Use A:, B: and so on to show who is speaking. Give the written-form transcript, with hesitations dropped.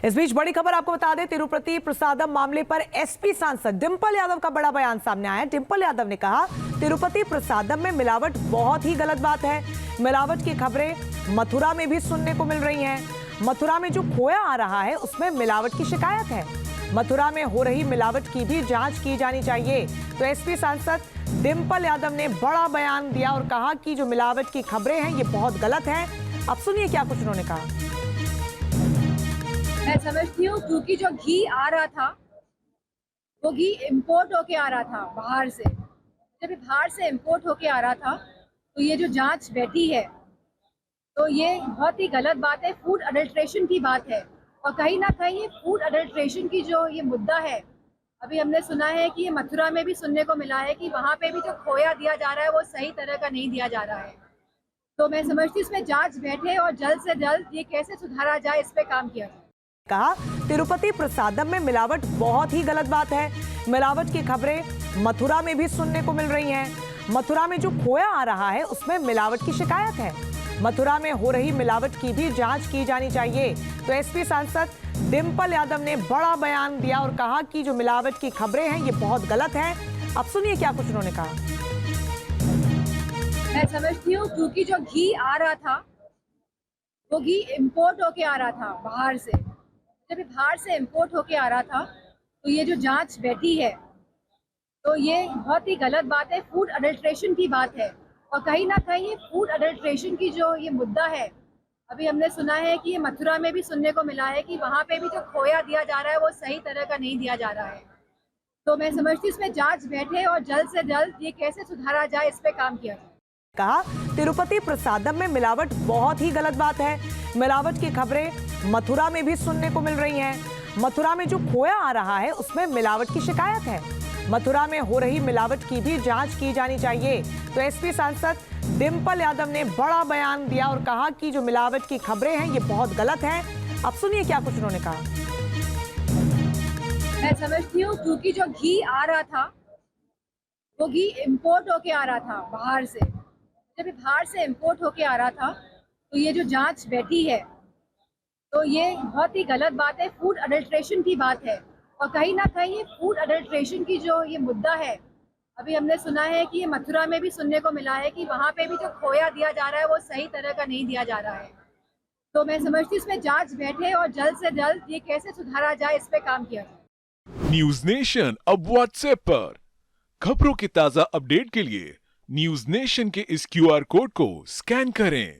A: इस बीच बड़ी खबर आपको बता दें, तिरुपति प्रसादम मामले पर एसपी सांसद डिंपल यादव का बड़ा बयान सामने आया है। डिंपल यादव ने कहा, तिरुपति प्रसादम में मिलावट बहुत ही गलत बात है। मिलावट की खबरें मथुरा में भी सुनने को मिल रही हैं। मथुरा में जो खोया आ रहा है उसमें मिलावट की शिकायत है। मथुरा में हो रही मिलावट की भी जांच की जानी चाहिए। तो एसपी सांसद डिंपल यादव ने बड़ा बयान दिया और कहा कि जो मिलावट की खबरें हैं ये बहुत गलत हैं। अब सुनिए क्या कुछ उन्होंने कहा।
B: मैं समझती हूँ क्योंकि जो घी आ रहा था वो घी इंपोर्ट होके आ रहा था बाहर से। जब बाहर से इंपोर्ट होके आ रहा था तो ये जो जांच बैठी है तो ये बहुत ही गलत बात है। फूड अडल्ट्रेशन की बात है और कहीं ना कहीं फूड अडल्ट्रेशन की जो ये मुद्दा है, अभी हमने सुना है कि ये मथुरा में भी सुनने को मिला है कि वहाँ पे भी जो खोया दिया जा रहा है वो सही तरह का नहीं दिया जा रहा है। तो मैं समझती हूँ इसमें जांच बैठे और जल्द से जल्द ये कैसे सुधारा जाए इस पे काम किया जाए।
A: कहा, तिरुपति प्रसादम में मिलावट बहुत ही गलत बात है। मिलावट की खबरें मथुरा में भी सुनने को मिल रही हैं। मथुरा में जो खोया आ रहा है उसमें मिलावट की शिकायत है। मथुरा में हो रही मिलावट की भी जांच की जानी चाहिए। तो एसपी सांसद डिंपल यादव ने बड़ा बयान दिया और कहा कि जो मिलावट की खबरें हैं ये बहुत गलत हैं। अब सुनिए क्या कुछ उन्होंने कहा।
B: मैं समझती हूँ क्योंकि जो घी आ रहा था वो घी इंपोर्ट होके आ रहा था बाहर से। जब बाहर से इंपोर्ट होके आ रहा था तो ये जो जांच बैठी है तो ये बहुत ही गलत बात है। फूड अडल्ट्रेशन की बात है और कहीं ना कहीं फूड अडल्ट्रेशन की जो ये मुद्दा है, अभी हमने सुना है कि ये मथुरा में भी सुनने को मिला है कि वहाँ पे भी जो खोया दिया जा रहा है वो सही तरह का नहीं दिया जा रहा है। तो मैं समझती हूँ इसमें जांच बैठे और जल्द से जल्द ये कैसे सुधारा जाए इस पे काम किया जाए।
A: कहा, तिरुपति प्रसादम में मिलावट बहुत ही गलत बात है। मिलावट की खबरें मथुरा में भी सुनने को मिल रही हैं। मथुरा में जो खोया आ रहा है उसमें मिलावट की शिकायत है। मथुरा में हो रही मिलावट की भी जांच की जानी चाहिए। तो एसपी सांसद डिंपल यादव ने बड़ा बयान दिया और कहा कि जो मिलावट की खबरें हैं ये बहुत गलत हैं। अब सुनिए क्या कुछ उन्होंने कहा।
B: मैं समझती हूँ क्योंकि जो घी आ रहा था वो घी इंपोर्ट होके आ रहा था बाहर से। जब बाहर से इंपोर्ट होके आ रहा था तो ये जो जांच बैठी है तो ये बहुत ही गलत बात है। फूड अडल्ट्रेशन की बात है और कहीं ना कहीं फूड अडल्ट्रेशन की जो ये मुद्दा है, अभी हमने सुना है कि ये मथुरा में भी सुनने को मिला है कि वहाँ पे भी जो खोया दिया जा रहा है वो सही तरह का नहीं दिया जा रहा है। तो मैं समझती हूँ इसमें जांच बैठे और जल्द से जल्द ये कैसे सुधारा जाए इस पे काम किया जाए।
C: न्यूज नेशन अब व्हाट्सएप पर खबरों की ताजा अपडेट के लिए न्यूज नेशन के इस क्यूआर कोड को स्कैन करें।